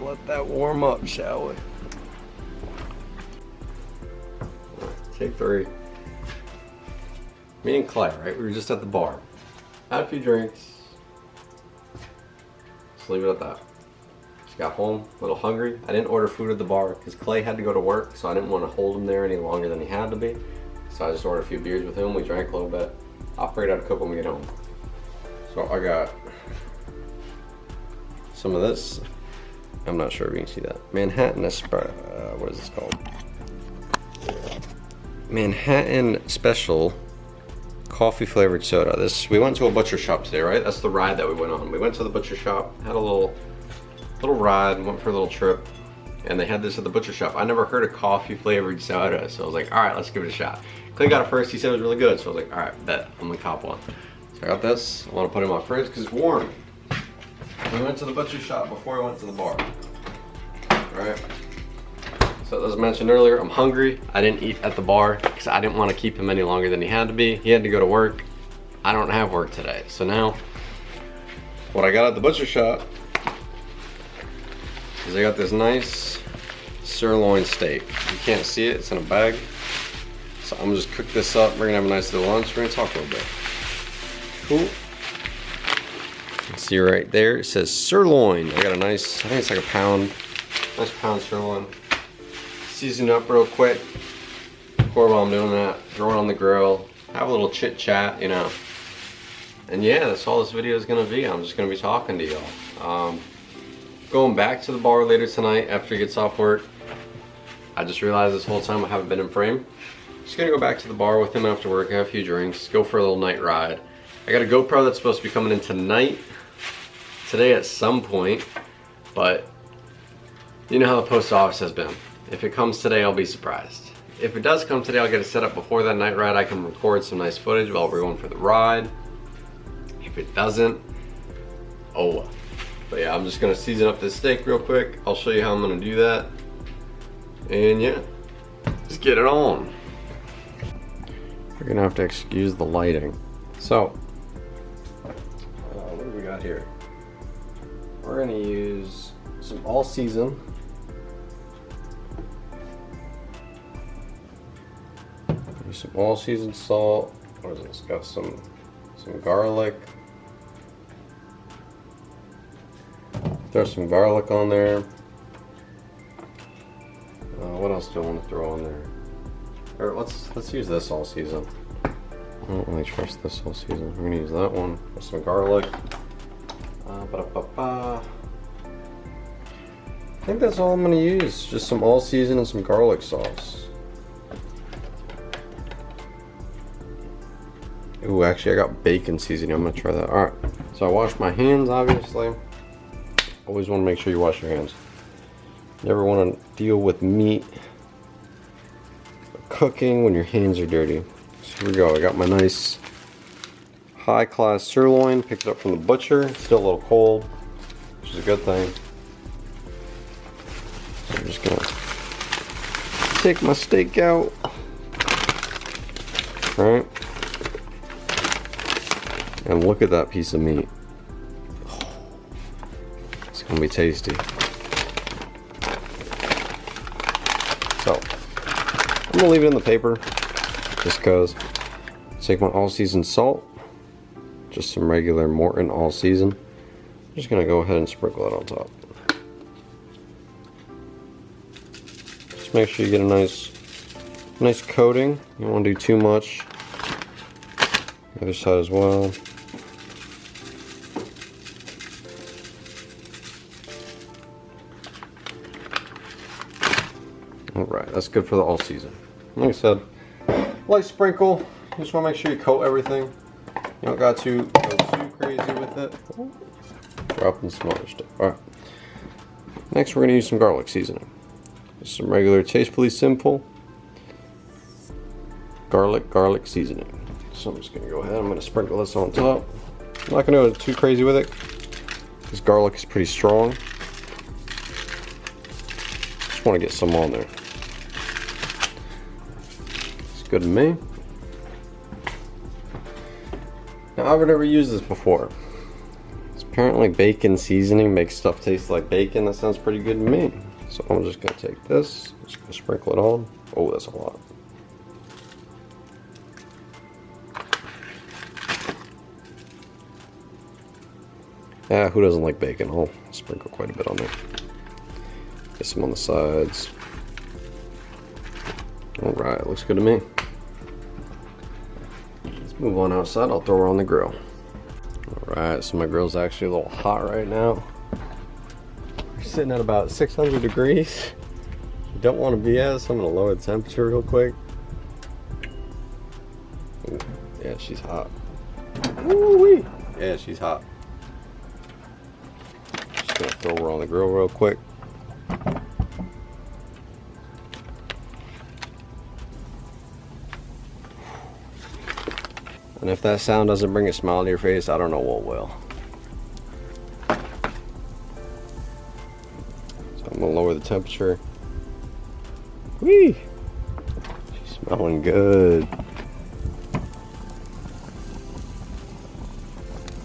let that warm up, shall we? Take 3. Me and Clay, right? We were just at the bar. Had a few drinks. Just leave it at that. Just got home, a little hungry. I didn't order food at the bar because Clay had to go to work, so I didn't want to hold him there any longer than he had to be. So I just ordered a few beers with him. We drank a little bit. I figured I'd cook when we get home. So I got some of this. I'm not sure if you can see that. Manhattan what is this called? Manhattan Special coffee flavored soda. We went to a butcher shop today, right? That's the ride that we went on. We went to the butcher shop, had a little ride, went for a little trip, and they had this at the butcher shop. I never heard of coffee flavored soda, so I was like, all right, let's give it a shot. Clay got it first. He said it was really good, so I was like, all right, bet I'm gonna cop one. So I got this. I want to put it in my fridge because it's warm. We went to the butcher shop before we went to the bar. All right. So as mentioned earlier, I'm hungry. I didn't eat at the bar because I didn't want to keep him any longer than he had to be. He had to go to work. I don't have work today. So now, what I got at the butcher shop is I got this nice sirloin steak. You can't see it, it's in a bag. So I'm gonna just cook this up. We're gonna have a nice little lunch. We're gonna talk a little bit. Cool. You can see right there, it says sirloin. I got a nice, I think it's like a pound, nice pound sirloin. Season up real quick. Before while I'm doing that, throw it on the grill, have a little chit chat, you know. And yeah, that's all this video is gonna be. I'm just gonna be talking to y'all. Going back to the bar later tonight after he gets off work. I just realized this whole time I haven't been in frame. Just gonna go back to the bar with him after work, have a few drinks, go for a little night ride. I got a GoPro that's supposed to be coming in tonight, today at some point, but you know how the post office has been. If it comes today, I'll be surprised. If it does come today, I'll get it set up before that night ride. I can record some nice footage while we're going for the ride. If it doesn't, oh well. But yeah, I'm just gonna season up this steak real quick. I'll show you how I'm gonna do that. And yeah, just get it on. You're gonna have to excuse the lighting. So, what do we got here? We're gonna use some all season. Use some all season salt. What is this? Got some garlic. Throw some garlic on there. What else do I want to throw on there? Or let's use this all season. I don't really trust this all season. We're gonna use that one with some garlic. I think that's all I'm gonna use. Just some all season and some garlic sauce. Ooh, actually I got bacon seasoning. I'm gonna try that. Alright, so I washed my hands, obviously. Always want to make sure you wash your hands. Never want to deal with meat cooking when your hands are dirty. So here we go. I got my nice high class sirloin. Picked it up from the butcher. It's still a little cold, which is a good thing. So I'm just gonna take my steak out. Alright. And look at that piece of meat. It's gonna be tasty. So, I'm gonna leave it in the paper, just because. Take my all-season salt, just some regular Morton all-season. I'm just gonna go ahead and sprinkle it on top. Just make sure you get a nice coating. You don't want to do too much. The other side as well. Alright, that's good for the all season. Like I said, light sprinkle. You just want to make sure you coat everything. You don't got to go too crazy with it. Dropping some other stuff. Alright. Next we're going to use some garlic seasoning. Just some regular Tastefully Simple garlic seasoning. So I'm just going to go ahead, I'm going to sprinkle this on top. I'm not going to go too crazy with it, because garlic is pretty strong. Just want to get some on there. It's good to me. Now I've never used this before. It's Apparently bacon seasoning makes stuff taste like bacon. That sounds pretty good to me. So I'm just gonna take this, just gonna sprinkle it on. Oh, that's a lot. Yeah, who doesn't like bacon? I'll sprinkle quite a bit on there. Get some on the sides. Alright, looks good to me. Let's move on outside. I'll throw her on the grill. Alright, so my grill's actually a little hot right now. We're sitting at about 600 degrees. You don't want to be at, so I'm going to lower the temperature real quick. Ooh, yeah, she's hot. Woo-wee! Yeah, she's hot. Just going to throw her on the grill real quick. And if that sound doesn't bring a smile to your face, I don't know what will. So I'm gonna lower the temperature. Whee! She's smelling good.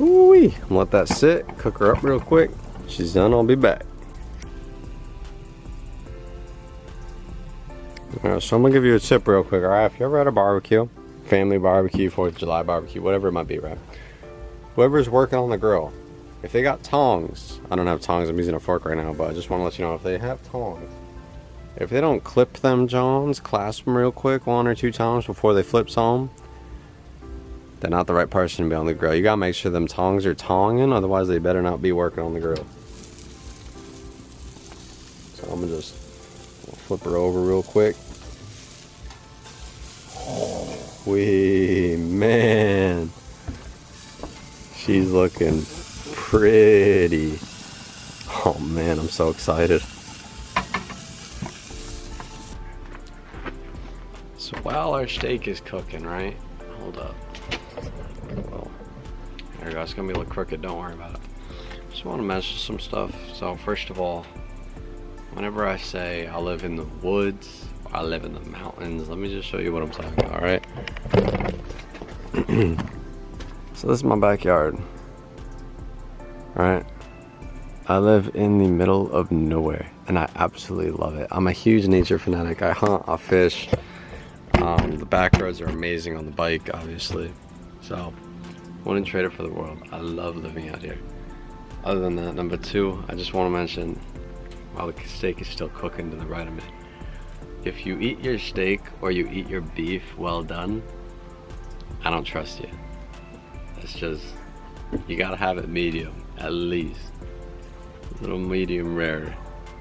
Woo-wee! I'm gonna let that sit, cook her up real quick. She's done, I'll be back. Alright, so I'm gonna give you a tip real quick, alright? If you're ever at a barbecue, family barbecue, 4th of July barbecue, whatever it might be, right? Whoever's working on the grill, if they got tongs, I don't have tongs, I'm using a fork right now, but I just want to let you know, if they have tongs, if they don't clip them Johns, clasp them real quick 1 or 2 times before they flip some, they're not the right person to be on the grill. You gotta make sure them tongs are tonging, otherwise they better not be working on the grill. So I'm gonna just flip her over real quick. Wee, man, she's looking pretty. Oh man, I'm so excited. So while our steak is cooking, right? Hold up. Well, there we go. It's gonna be a little crooked, don't worry about it. Just want to mention some stuff. So first of all, whenever I say I live in the woods, I live in the mountains, let me just show you what I'm talking about, alright? So this is my backyard. Alright? I live in the middle of nowhere, and I absolutely love it. I'm a huge nature fanatic. I hunt, I fish. The back roads are amazing on the bike, obviously. So, wouldn't trade it for the world. I love living out here. Other than that, number 2, I just want to mention, while the steak is still cooking to the right of me, if you eat your steak or you eat your beef well done, I don't trust you. It's just, you gotta have it medium, at least. A little medium rare.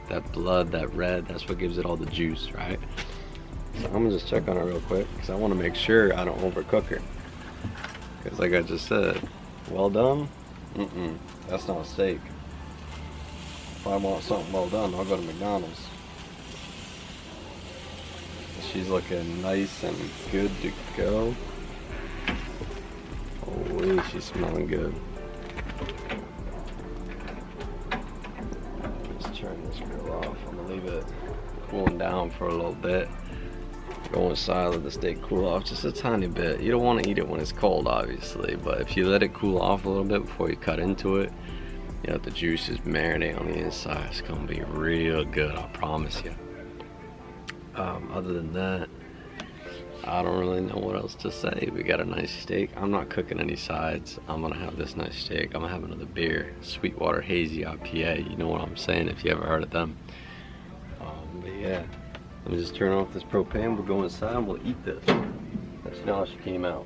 That blood, that red, that's what gives it all the juice, right? So I'm gonna just check on her real quick, because I want to make sure I don't overcook her. Because like I just said, well done? That's not a steak. If I want something well done, I'll go to McDonald's. She's looking nice and good to go. Holy, she's smelling good. Let's turn this grill off. I'm gonna leave it cooling down for a little bit. Go inside, let the steak cool off just a tiny bit. You don't want to eat it when it's cold, obviously, but if you let it cool off a little bit before you cut into it, you know, the juices marinate on the inside. It's gonna be real good, I promise you. Other than that, I don't really know what else to say. We got a nice steak. I'm not cooking any sides. I'm gonna have this nice steak. I'm gonna have another beer, Sweetwater Hazy IPA. You know what I'm saying if you ever heard of them. But yeah, let me just turn off this propane. We'll go inside and we'll eat this. Let you know how she came out.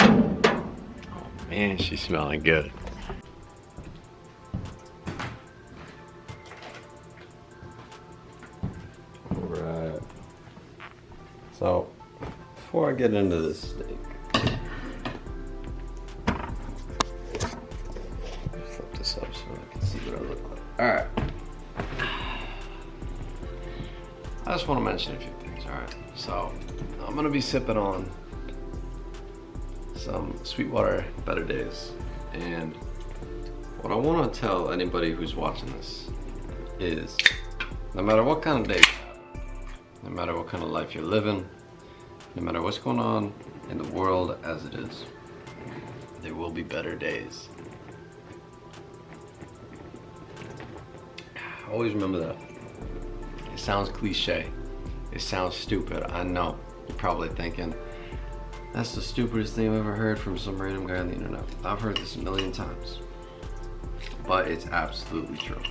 Oh man, she's smelling good. Alright. So, before I get into this steak, flip this up so I can see what I look like. Alright. I just want to mention a few things, alright? So, I'm going to be sipping on some Sweetwater Better Days. And what I want to tell anybody who's watching this is, no matter what kind of day you have, no no matter what kind of life you're living, no matter what's going on in the world as it is, there will be better days. Always remember that. It sounds cliche. It sounds stupid. I know. You're probably thinking, that's the stupidest thing I've ever heard from some random guy on the internet. I've heard this a million times. But it's absolutely true.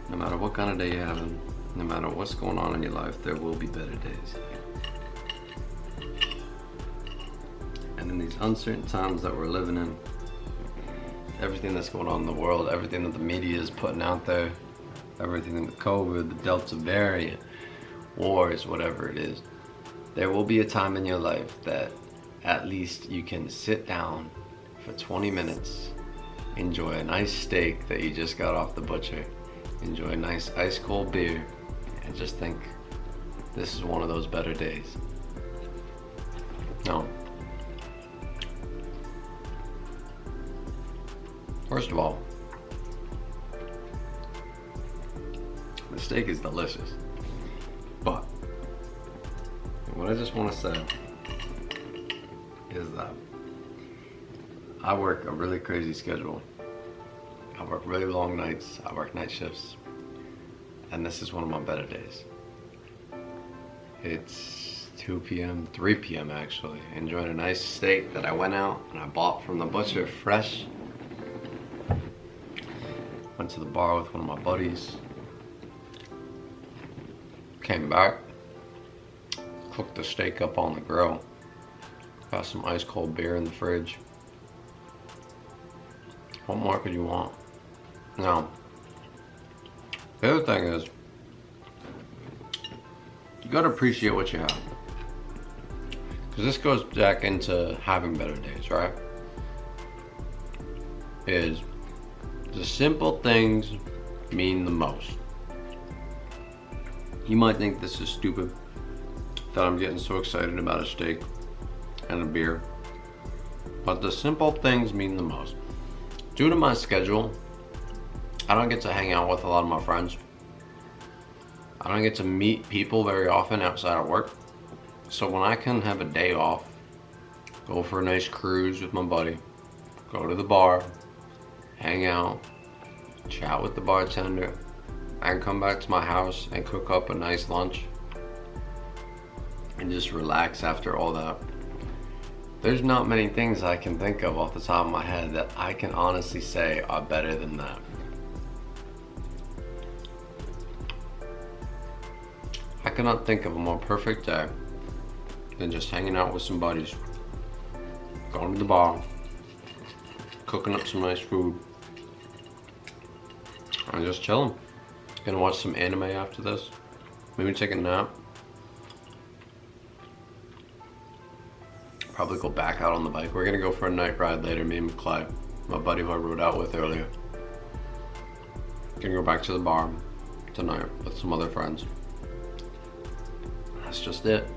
No matter what kind of day you're having, no matter what's going on in your life, there will be better days. And in these uncertain times that we're living in, everything that's going on in the world, everything that the media is putting out there, everything with COVID, the Delta variant, wars, whatever it is, there will be a time in your life that at least you can sit down for 20 minutes, enjoy a nice steak that you just got off the butcher, enjoy a nice ice cold beer, and just think, this is one of those better days. No. First of all, the steak is delicious, but what I just want to say is that I work a really crazy schedule. I work really long nights, I work night shifts, and this is one of my better days. It's 2 p.m., 3 p.m. actually, enjoying a nice steak that I went out and I bought from the butcher fresh. Went to the bar with one of my buddies. Came back, cooked the steak up on the grill. Got some ice cold beer in the fridge. What more could you want? Now, the other thing is, you gotta appreciate what you have. Because this goes back into having better days, right? Is the simple things mean the most. You might think this is stupid, that I'm getting so excited about a steak and a beer, but the simple things mean the most. Due to my schedule, I don't get to hang out with a lot of my friends. I don't get to meet people very often outside of work. So when I can have a day off, go for a nice cruise with my buddy, go to the bar, hang out, chat with the bartender, and come back to my house and cook up a nice lunch and just relax after all that. There's not many things I can think of off the top of my head that I can honestly say are better than that. I cannot think of a more perfect day than just hanging out with some buddies, going to the bar, cooking up some nice food, and just chilling. Gonna watch some anime after this, maybe take a nap. Probably go back out on the bike. We're gonna go for a night ride later, me and Clyde, my buddy who I rode out with earlier. Gonna go back to the bar tonight with some other friends. That's just it.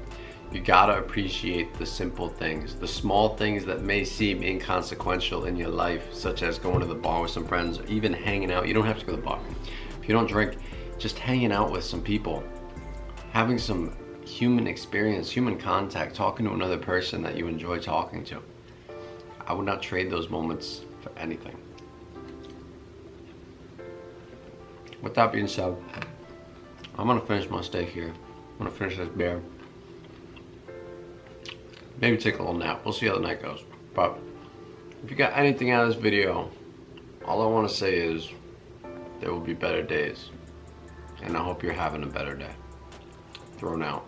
You gotta appreciate the simple things, the small things that may seem inconsequential in your life, such as going to the bar with some friends, or even hanging out. You don't have to go to the bar. If you don't drink, just hanging out with some people, having some human experience, human contact, talking to another person that you enjoy talking to. I would not trade those moments for anything. With that being said, I'm gonna finish my steak here. I'm gonna finish this beer. Maybe take a little nap. We'll see how the night goes. But if you got anything out of this video, all I want to say is there will be better days. And I hope you're having a better day. Thrown out.